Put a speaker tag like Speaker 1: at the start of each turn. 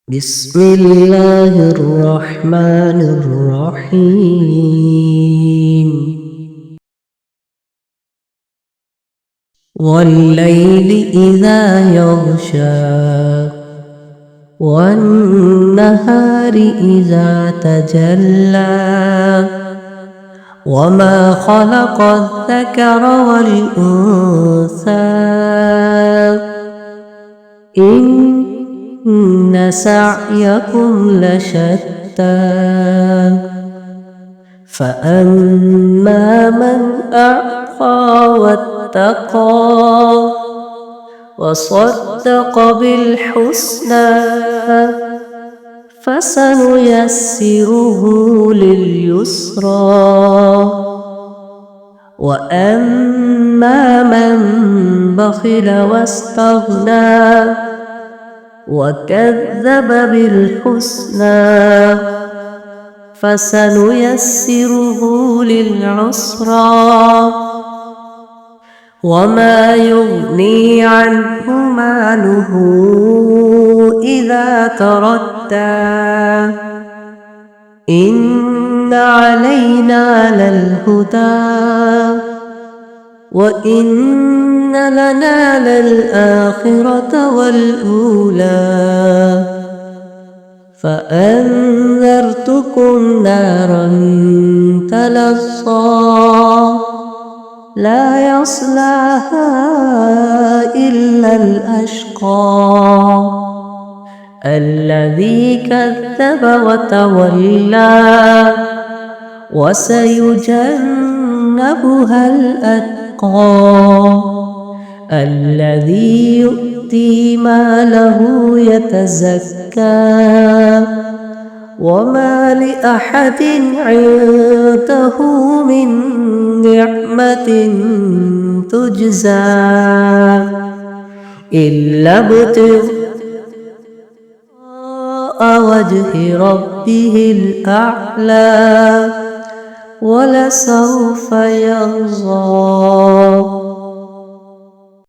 Speaker 1: بسم الله الرحمن الرحيم والليل إذا يغشى والنهار إذا تجلى وما خلق الذكر والأنثى إن سعيكم لشتى فأما من أعطى واتقى وصدق بالحسنى فسنيسره لليسرى وأما من بخل واستغنى وكذب بالحسنى فسنيسره للعسرى وما يغني عنه ماله إذا تردى إن علينا للهدى وإن لنا للآخرة والأولى فأنذرتكم نارا تلظى لا يصلاها إلا الأشقى الذي كذب وتولى وسيجنبها الأتقى الذي يؤتي ماله يتزكى وما لأحد عنده من نعمة تجزى إلا ابتغاء وجه ربه الأعلى ولسوف يرضى.